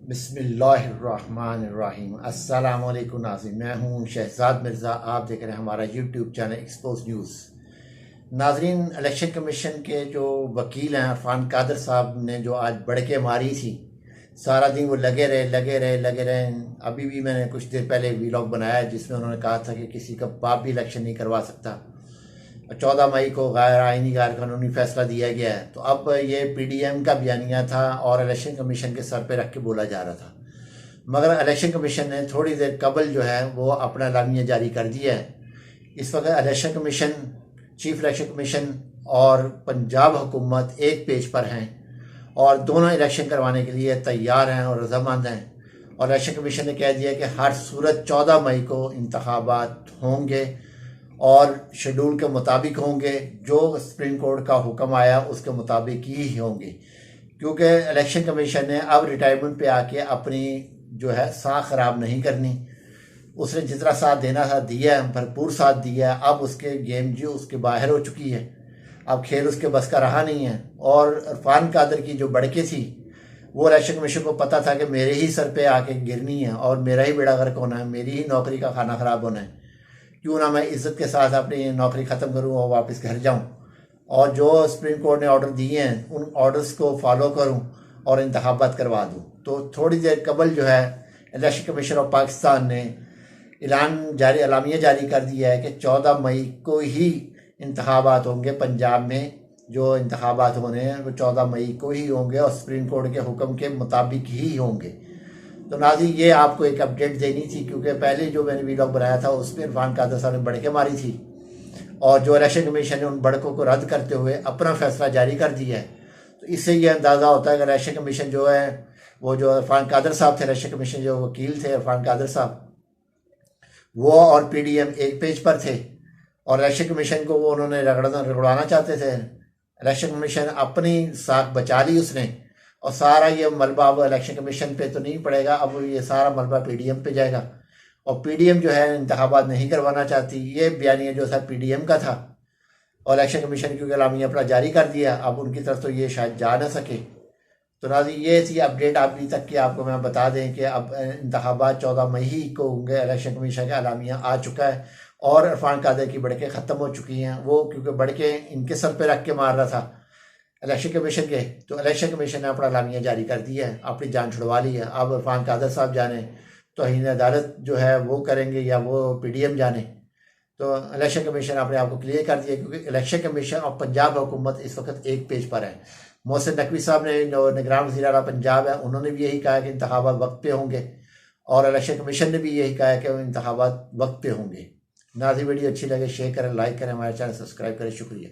बिस्मिल्लाहिर्रहमानिर्रहीम। अस्सलाम वालेकुम नाज़रीन, मैं हूँ शहजाद मिर्ज़ा। आप देख रहे हैं हमारा यूट्यूब चैनल एक्सपोज न्यूज़। नाज़रीन, इलेक्शन कमीशन के जो वकील हैं इरफान कादर साहब ने जो आज बड़के मारी थी, सारा दिन वो लगे रहे। अभी भी मैंने कुछ देर पहले वीलॉग बनाया जिसमें उन्होंने कहा था कि किसी का बाप भी इलेक्शन नहीं करवा सकता। 14 मई को गैर आइनी गैर कानूनी फैसला दिया गया है। तो अब ये पीडीएम का बयानिया था और इलेक्शन कमीशन के सर पे रख के बोला जा रहा था, मगर इलेक्शन कमीशन ने थोड़ी देर कबल जो है वो अपना एलामिया जारी कर दिया है। इस वक्त election commission, chief election commission और पंजाब हुकूमत एक पेज पर हैं और दोनों इलेक्शन करवाने के लिए तैयार हैं और रजामंद हैं। और इलेक्शन कमीशन ने कह दिया कि हर सूरत 14 मई को इंतखाबात होंगे और शेड्यूल के मुताबिक होंगे, जो सुप्रीम कोर्ट का हुक्म आया उसके मुताबिक ही होंगे, क्योंकि इलेक्शन कमीशन ने अब रिटायरमेंट पे आके अपनी जो है साख खराब नहीं करनी। उसने जितना साथ देना था दिया है, भरपूर साथ दिया है। अब उसके गेम जो उसके बाहर हो चुकी है, अब खेल उसके बस का रहा नहीं है। और इरफान कादर की जो बड़के थी वो इलेक्शन कमीशन को पता था कि मेरे ही सर पे आके गिरनी है और मेरा ही बेड़ा गर्क होना है, मेरी ही नौकरी का खाना खराब होना है। क्यों ना मैं इज्जत के साथ अपनी नौकरी ख़त्म करूं और वापस घर जाऊं और जो सुप्रीम कोर्ट ने ऑर्डर दिए हैं उन ऑर्डर्स को फॉलो करूं और इंतखाबात करवा दूं। तो थोड़ी देर कबल जो है इलेक्शन कमीशन ऑफ पाकिस्तान ने एलामिया जारी कर दिया है कि 14 मई को ही इंतखाबात होंगे। पंजाब में जो इंतखाबात होने हैं वो 14 मई को ही होंगे और सुप्रीम कोर्ट के हुक्म के मुताबिक ही होंगे। तो नाज़रीन, ये आपको एक अपडेट देनी थी, क्योंकि पहले जो मैंने वीडियो बनाया था उसमें इरफान कादर साहब ने बड़के मारी थी और जो इलेक्शन कमीशन ने उन बड़कों को रद्द करते हुए अपना फैसला जारी कर दिया है। तो इससे ये अंदाज़ा होता है कि इलेक्शन कमीशन जो है वो जो इरफान कादर साहब थे, इलेक्शन कमीशन जो वकील थे इरफान कादर साहब, वो और पीडीएम एक पेज पर थे और इलेक्शन कमीशन को वो उन्होंने रगड़ाना चाहते थे। इलेक्शन कमीशन अपनी साख बचा ली उसने, और सारा ये मलबा अब इलेक्शन कमीशन पे तो नहीं पड़ेगा, अब ये सारा मलबा पीडीएम पे जाएगा। और पीडीएम जो है इंतखाबात नहीं करवाना चाहती। ये बयानिया जो था पीडीएम का था और इलेक्शन कमीशन क्योंकि एलामिया अपना जारी कर दिया, अब उनकी तरफ तो ये शायद जा ना सके। तो नाज़रीन, ये थी अपडेट अभी तक की। आपको मैं बता दें कि अब इंतखाबात 14 मई ही को होंगे। इलेक्शन कमीशन का एलामिया आ चुका है और इरफान कादर की बड़के ख़त्म हो चुकी हैं। वो क्योंकि बड़के इनके सर पे रख के मार रहा था इलेक्शन कमीशन के, तो इलेक्शन कमीशन ने अपना एलामिया जारी कर दिया है, अपनी जान छुड़वा ली है। अब इरफान कादर साहब जाने तौहीन अदालत जो है वो करेंगे या वो पीडीएम जाने। तो इलेक्शन कमीशन अपने आप को क्लियर कर दिया, क्योंकि इलेक्शन कमीशन और पंजाब हुकूमत इस वक्त एक पेज पर है। मोहसिन नकवी साहब ने जो निगरान वज़ीर आला पंजाब है, उन्होंने भी यही कहा कि इंतखाबात वक्त पे होंगे और इलेक्शन कमीशन ने भी यही कहा है कि इंतखाबात वक्त पे होंगे। नाज़रीन, वीडियो अच्छी लगे शेयर करें, लाइक करें, हमारे चैनल सब्सक्राइब करें। शुक्रिया।